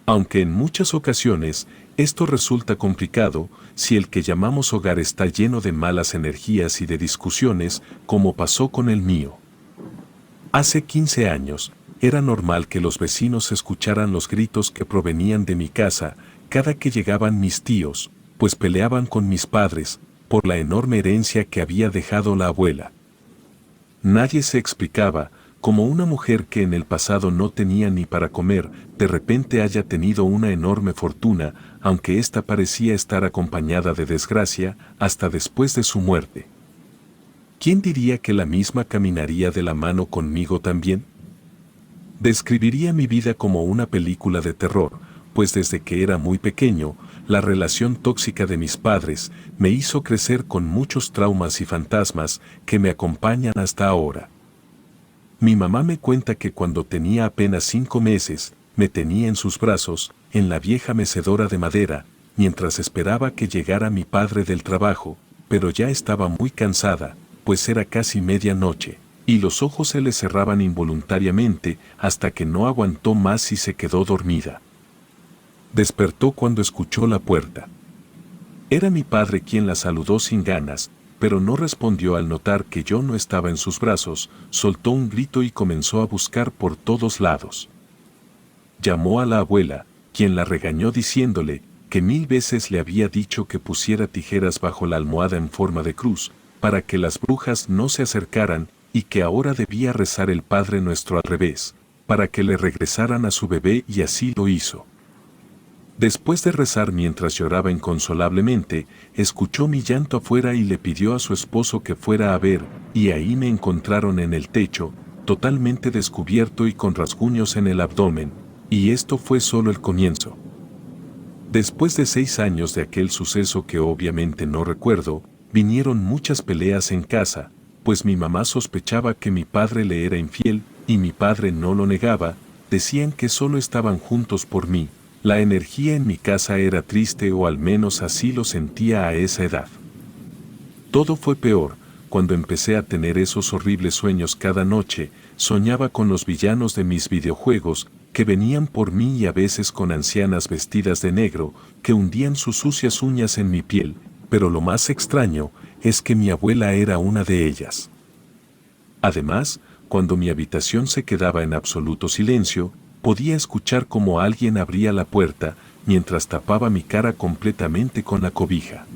Aunque en muchas ocasiones esto resulta complicado si el que llamamos hogar está lleno de malas energías y de discusiones, como pasó con el mío. Hace 15 años, era normal que los vecinos escucharan los gritos que provenían de mi casa cada que llegaban mis tíos, pues peleaban con mis padres por la enorme herencia que había dejado la abuela. Nadie se explicaba cómo una mujer que en el pasado no tenía ni para comer, de repente haya tenido una enorme fortuna, aunque ésta parecía estar acompañada de desgracia hasta después de su muerte. ¿Quién diría que la misma caminaría de la mano conmigo también? Describiría mi vida como una película de terror, pues desde que era muy pequeño, la relación tóxica de mis padres me hizo crecer con muchos traumas y fantasmas que me acompañan hasta ahora. Mi mamá me cuenta que cuando tenía apenas 5 meses, me tenía en sus brazos, en la vieja mecedora de madera, mientras esperaba que llegara mi padre del trabajo, pero ya estaba muy cansada, pues era casi medianoche, y los ojos se le cerraban involuntariamente hasta que no aguantó más y se quedó dormida. Despertó cuando escuchó la puerta. Era mi padre quien la saludó sin ganas, pero no respondió al notar que yo no estaba en sus brazos, soltó un grito y comenzó a buscar por todos lados. Llamó a la abuela, quien la regañó diciéndole que 1000 veces le había dicho que pusiera tijeras bajo la almohada en forma de cruz, para que las brujas no se acercaran, y que ahora debía rezar el Padre Nuestro al revés, para que le regresaran a su bebé, y así lo hizo. Después de rezar mientras lloraba inconsolablemente, escuchó mi llanto afuera y le pidió a su esposo que fuera a ver, y ahí me encontraron en el techo, totalmente descubierto y con rasguños en el abdomen, y esto fue solo el comienzo. Después de 6 años de aquel suceso que obviamente no recuerdo, vinieron muchas peleas en casa, pues mi mamá sospechaba que mi padre le era infiel, y mi padre no lo negaba, decían que solo estaban juntos por mí. La energía en mi casa era triste, o al menos así lo sentía a esa edad. Todo fue peor cuando empecé a tener esos horribles sueños cada noche. Soñaba con los villanos de mis videojuegos que venían por mí, y a veces con ancianas vestidas de negro que hundían sus sucias uñas en mi piel, pero lo más extraño es que mi abuela era una de ellas. Además, cuando mi habitación se quedaba en absoluto silencio, podía escuchar cómo alguien abría la puerta mientras tapaba mi cara completamente con la cobija.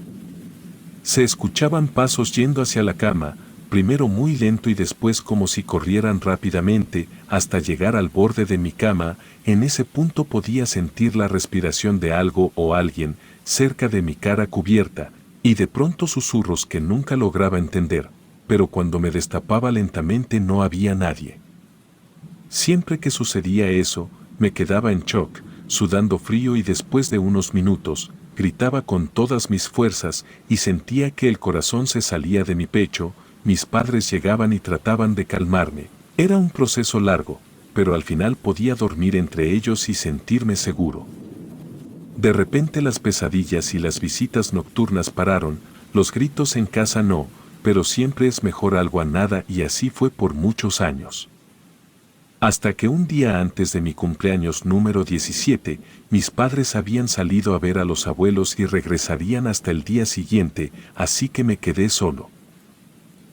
Se escuchaban pasos yendo hacia la cama, primero muy lento y después como si corrieran rápidamente hasta llegar al borde de mi cama. En ese punto podía sentir la respiración de algo o alguien cerca de mi cara cubierta, y de pronto susurros que nunca lograba entender, pero cuando me destapaba lentamente no había nadie. Siempre que sucedía eso, me quedaba en shock, sudando frío, y después de unos minutos, gritaba con todas mis fuerzas y sentía que el corazón se salía de mi pecho. Mis padres llegaban y trataban de calmarme. Era un proceso largo, pero al final podía dormir entre ellos y sentirme seguro. De repente las pesadillas y las visitas nocturnas pararon, los gritos en casa no, pero siempre es mejor algo a nada, y así fue por muchos años. Hasta que un día antes de mi cumpleaños número 17, mis padres habían salido a ver a los abuelos y regresarían hasta el día siguiente, así que me quedé solo.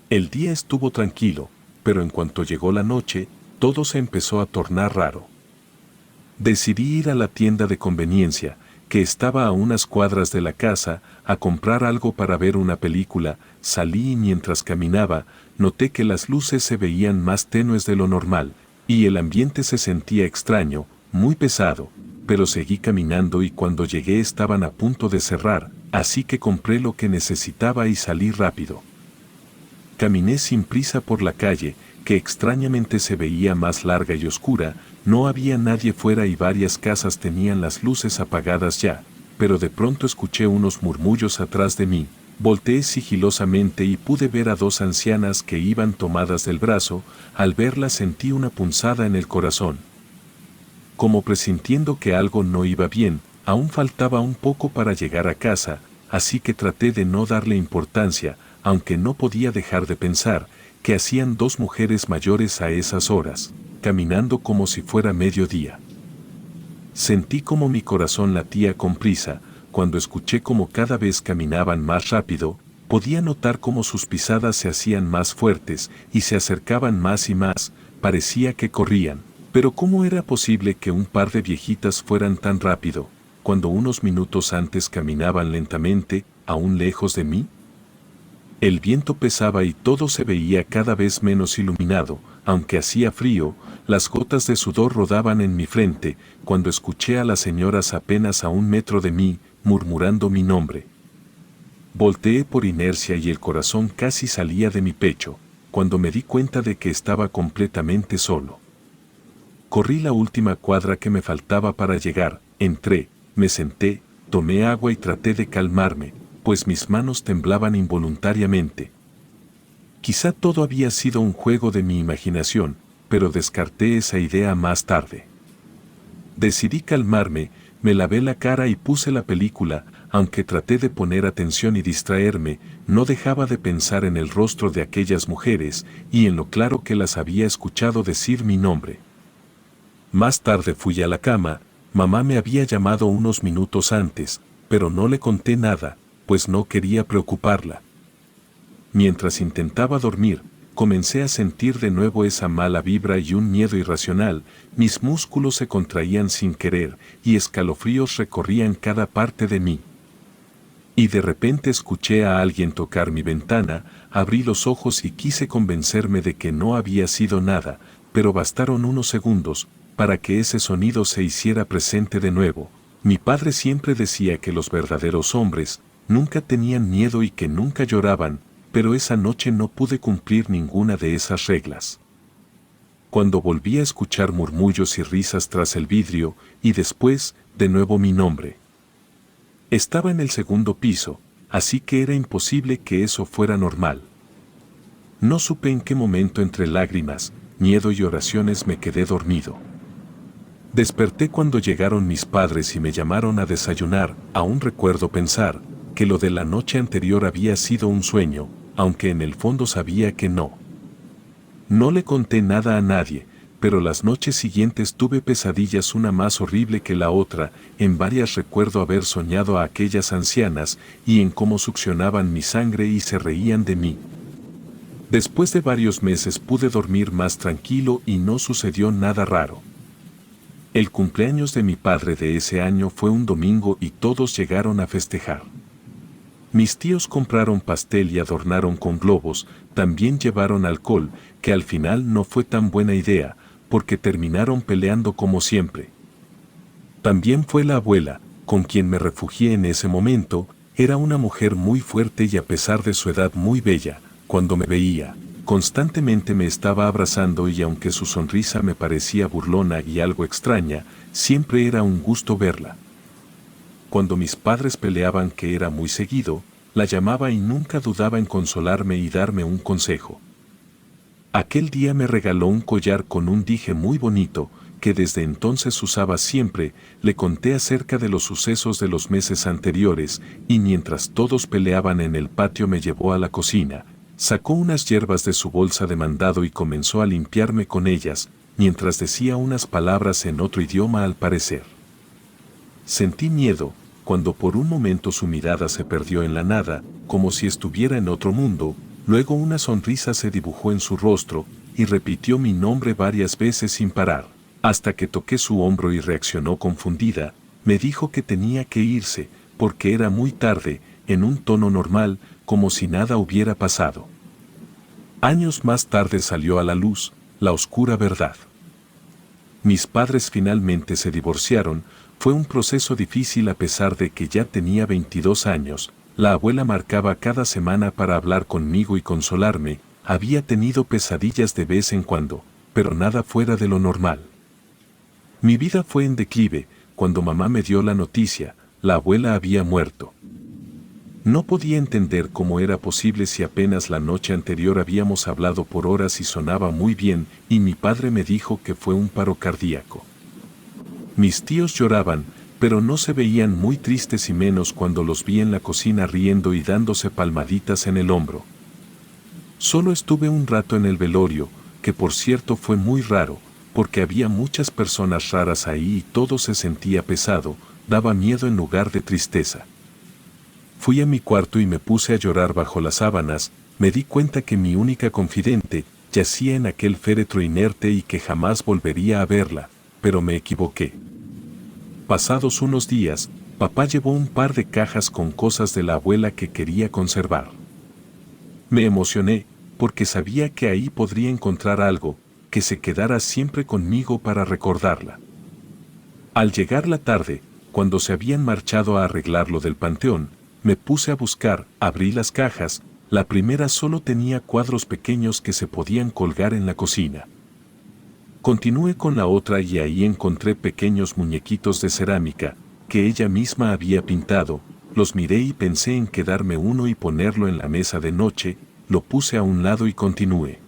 El día estuvo tranquilo, pero en cuanto llegó la noche, todo se empezó a tornar raro. Decidí ir a la tienda de conveniencia, que estaba a unas cuadras de la casa, a comprar algo para ver una película. Salí y mientras caminaba, noté que las luces se veían más tenues de lo normal, y el ambiente se sentía extraño, muy pesado, pero seguí caminando y cuando llegué estaban a punto de cerrar, así que compré lo que necesitaba y salí rápido. Caminé sin prisa por la calle, que extrañamente se veía más larga y oscura. No había nadie fuera y varias casas tenían las luces apagadas ya, pero de pronto escuché unos murmullos atrás de mí. Volteé sigilosamente y pude ver a 2 ancianas que iban tomadas del brazo. Al verlas sentí una punzada en el corazón. Como presintiendo que algo no iba bien, aún faltaba un poco para llegar a casa, así que traté de no darle importancia, aunque no podía dejar de pensar que hacían 2 mujeres mayores a esas horas, caminando como si fuera mediodía. Sentí como mi corazón latía con prisa. Cuando escuché cómo cada vez caminaban más rápido, podía notar cómo sus pisadas se hacían más fuertes y se acercaban más y más. Parecía que corrían. Pero ¿cómo era posible que un par de viejitas fueran tan rápido, cuando unos minutos antes caminaban lentamente, aún lejos de mí? El viento pesaba y todo se veía cada vez menos iluminado. Aunque hacía frío, las gotas de sudor rodaban en mi frente, cuando escuché a las señoras apenas a 1 metro de mí, murmurando mi nombre. Volteé por inercia y el corazón casi salía de mi pecho, cuando me di cuenta de que estaba completamente solo. Corrí la última cuadra que me faltaba para llegar, entré, me senté, tomé agua y traté de calmarme, pues mis manos temblaban involuntariamente. Quizá todo había sido un juego de mi imaginación, pero descarté esa idea más tarde. Decidí calmarme, me lavé la cara y puse la película. Aunque traté de poner atención y distraerme, no dejaba de pensar en el rostro de aquellas mujeres y en lo claro que las había escuchado decir mi nombre. Más tarde fui a la cama. Mamá me había llamado unos minutos antes, pero no le conté nada, pues no quería preocuparla. Mientras intentaba dormir, comencé a sentir de nuevo esa mala vibra y un miedo irracional. Mis músculos se contraían sin querer y escalofríos recorrían cada parte de mí. Y de repente escuché a alguien tocar mi ventana. Abrí los ojos y quise convencerme de que no había sido nada, pero bastaron unos segundos para que ese sonido se hiciera presente de nuevo. Mi padre siempre decía que los verdaderos hombres nunca tenían miedo y que nunca lloraban, pero esa noche no pude cumplir ninguna de esas reglas. Cuando volví a escuchar murmullos y risas tras el vidrio, y después, de nuevo mi nombre. Estaba en el segundo piso, así que era imposible que eso fuera normal. No supe en qué momento entre lágrimas, miedo y oraciones me quedé dormido. Desperté cuando llegaron mis padres y me llamaron a desayunar. Aún recuerdo pensar que lo de la noche anterior había sido un sueño, aunque en el fondo sabía que no. No le conté nada a nadie, pero las noches siguientes tuve pesadillas, una más horrible que la otra. En varias recuerdo haber soñado a aquellas ancianas y en cómo succionaban mi sangre y se reían de mí. Después de varios meses pude dormir más tranquilo y no sucedió nada raro. El cumpleaños de mi padre de ese año fue un domingo y todos llegaron a festejar. Mis tíos compraron pastel y adornaron con globos. También llevaron alcohol, que al final no fue tan buena idea, porque terminaron peleando como siempre. También fue la abuela, con quien me refugié en ese momento. Era una mujer muy fuerte y a pesar de su edad muy bella. Cuando me veía, constantemente me estaba abrazando y aunque su sonrisa me parecía burlona y algo extraña, siempre era un gusto verla. Cuando mis padres peleaban, que era muy seguido, la llamaba y nunca dudaba en consolarme y darme un consejo. Aquel día me regaló un collar con un dije muy bonito, que desde entonces usaba siempre. Le conté acerca de los sucesos de los meses anteriores, y mientras todos peleaban en el patio me llevó a la cocina, sacó unas hierbas de su bolsa de mandado y comenzó a limpiarme con ellas, mientras decía unas palabras en otro idioma al parecer. Sentí miedo, cuando por un momento su mirada se perdió en la nada, como si estuviera en otro mundo. Luego una sonrisa se dibujó en su rostro, y repitió mi nombre varias veces sin parar, hasta que toqué su hombro y reaccionó confundida. Me dijo que tenía que irse, porque era muy tarde, en un tono normal, como si nada hubiera pasado. Años más tarde salió a la luz la oscura verdad. Mis padres finalmente se divorciaron. Fue un proceso difícil a pesar de que ya tenía 22 años. La abuela marcaba cada semana para hablar conmigo y consolarme. Había tenido pesadillas de vez en cuando, pero nada fuera de lo normal. Mi vida fue en declive. Cuando mamá me dio la noticia, la abuela había muerto. No podía entender cómo era posible si apenas la noche anterior habíamos hablado por horas y sonaba muy bien, y mi padre me dijo que fue un paro cardíaco. Mis tíos lloraban, pero no se veían muy tristes y menos cuando los vi en la cocina riendo y dándose palmaditas en el hombro. Solo estuve un rato en el velorio, que por cierto fue muy raro, porque había muchas personas raras ahí y todo se sentía pesado, daba miedo en lugar de tristeza. Fui a mi cuarto y me puse a llorar bajo las sábanas. Me di cuenta que mi única confidente yacía en aquel féretro inerte y que jamás volvería a verla, pero me equivoqué. Pasados unos días, papá llevó un par de cajas con cosas de la abuela que quería conservar. Me emocioné, porque sabía que ahí podría encontrar algo, que se quedara siempre conmigo para recordarla. Al llegar la tarde, cuando se habían marchado a arreglar lo del panteón, me puse a buscar, abrí las cajas. La primera solo tenía cuadros pequeños que se podían colgar en la cocina. Continué con la otra y ahí encontré pequeños muñequitos de cerámica, que ella misma había pintado. Los miré y pensé en quedarme uno y ponerlo en la mesa de noche. Lo puse a un lado y continué.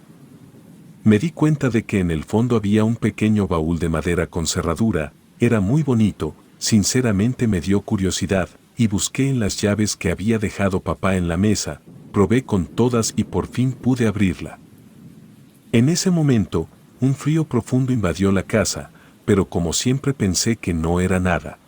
Me di cuenta de que en el fondo había un pequeño baúl de madera con cerradura. Era muy bonito, sinceramente me dio curiosidad, y busqué en las llaves que había dejado papá en la mesa. Probé con todas y por fin pude abrirla. En ese momento, un frío profundo invadió la casa, pero como siempre pensé que no era nada.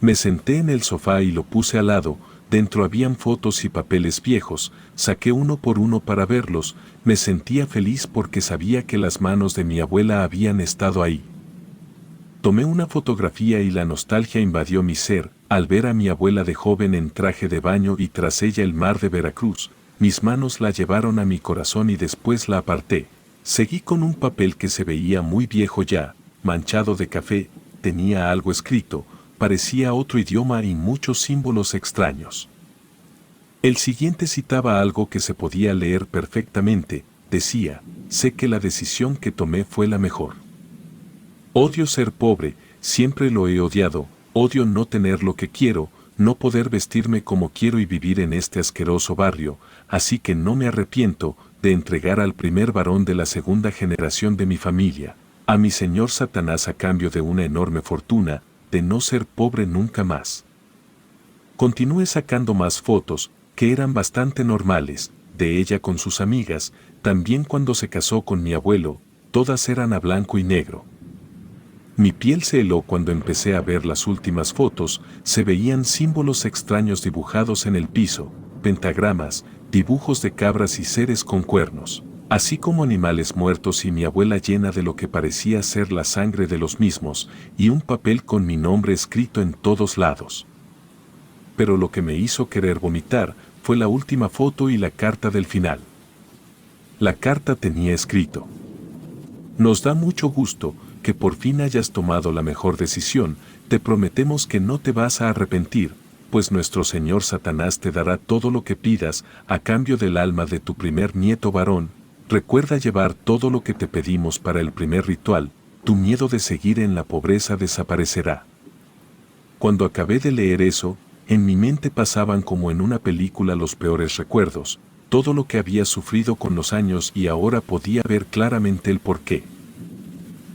Me senté en el sofá y lo puse al lado. Dentro habían fotos y papeles viejos. Saqué uno por uno para verlos. Me sentía feliz porque sabía que las manos de mi abuela habían estado ahí. Tomé una fotografía y la nostalgia invadió mi ser, al ver a mi abuela de joven en traje de baño y tras ella el mar de Veracruz. Mis manos la llevaron a mi corazón y después la aparté. Seguí con un papel que se veía muy viejo ya, manchado de café, tenía algo escrito, parecía otro idioma y muchos símbolos extraños. El siguiente citaba algo que se podía leer perfectamente, decía: sé que la decisión que tomé fue la mejor. Odio ser pobre, siempre lo he odiado, odio no tener lo que quiero, no poder vestirme como quiero y vivir en este asqueroso barrio, así que no me arrepiento de entregar al primer varón de la segunda generación de mi familia, a mi señor Satanás a cambio de una enorme fortuna, de no ser pobre nunca más. Continué sacando más fotos, que eran bastante normales, de ella con sus amigas, también cuando se casó con mi abuelo, todas eran a blanco y negro. Mi piel se heló cuando empecé a ver las últimas fotos. Se veían símbolos extraños dibujados en el piso, pentagramas, dibujos de cabras y seres con cuernos, así como animales muertos y mi abuela llena de lo que parecía ser la sangre de los mismos, y un papel con mi nombre escrito en todos lados. Pero lo que me hizo querer vomitar fue la última foto y la carta del final. La carta tenía escrito: nos da mucho gusto que por fin hayas tomado la mejor decisión. Te prometemos que no te vas a arrepentir, pues nuestro señor Satanás te dará todo lo que pidas a cambio del alma de tu primer nieto varón. Recuerda llevar todo lo que te pedimos para el primer ritual. Tu miedo de seguir en la pobreza desaparecerá. Cuando acabé de leer eso, en mi mente pasaban como en una película los peores recuerdos, todo lo que había sufrido con los años, y ahora podía ver claramente el porqué.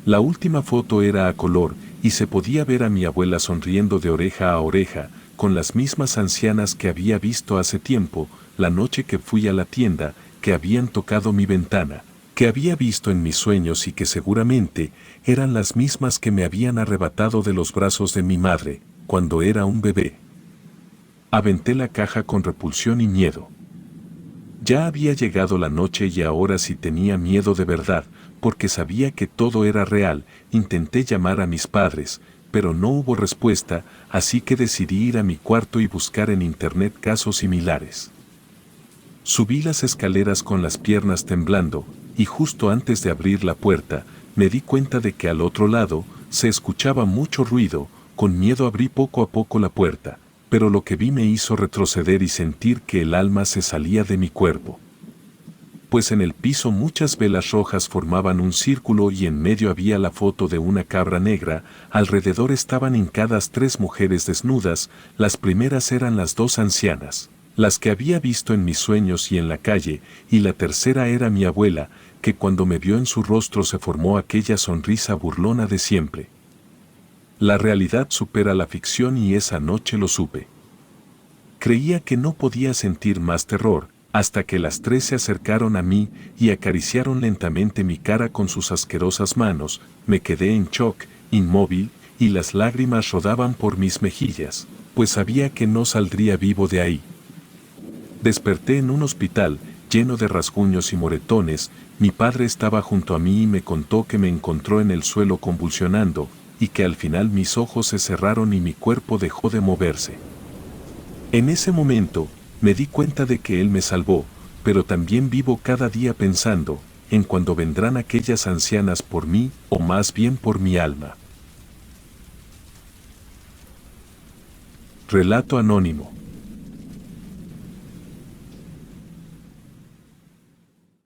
La última foto era a color y se podía ver a mi abuela sonriendo de oreja a oreja, con las mismas ancianas que había visto hace tiempo, la noche que fui a la tienda, que habían tocado mi ventana, que había visto en mis sueños y que seguramente eran las mismas que me habían arrebatado de los brazos de mi madre, cuando era un bebé. Aventé la caja con repulsión y miedo. Ya había llegado la noche y ahora sí tenía miedo de verdad, porque sabía que todo era real. Intenté llamar a mis padres, pero no hubo respuesta, así que decidí ir a mi cuarto y buscar en internet casos similares. Subí las escaleras con las piernas temblando, y justo antes de abrir la puerta, me di cuenta de que al otro lado se escuchaba mucho ruido. Con miedo abrí poco a poco la puerta, pero lo que vi me hizo retroceder y sentir que el alma se salía de mi cuerpo. Pues en el piso muchas velas rojas formaban un círculo y en medio había la foto de una cabra negra. Alrededor estaban hincadas 3 mujeres desnudas. Las primeras eran las 2 ancianas, las que había visto en mis sueños y en la calle, y la tercera era mi abuela, que cuando me vio en su rostro se formó aquella sonrisa burlona de siempre. La realidad supera la ficción y esa noche lo supe. Creía que no podía sentir más terror, hasta que las tres se acercaron a mí y acariciaron lentamente mi cara con sus asquerosas manos. Me quedé en shock, inmóvil, y las lágrimas rodaban por mis mejillas, pues sabía que no saldría vivo de ahí. Desperté en un hospital, lleno de rasguños y moretones. Mi padre estaba junto a mí y me contó que me encontró en el suelo convulsionando, y que al final mis ojos se cerraron y mi cuerpo dejó de moverse. En ese momento, me di cuenta de que él me salvó, pero también vivo cada día pensando en cuándo vendrán aquellas ancianas por mí, o más bien por mi alma. Relato anónimo.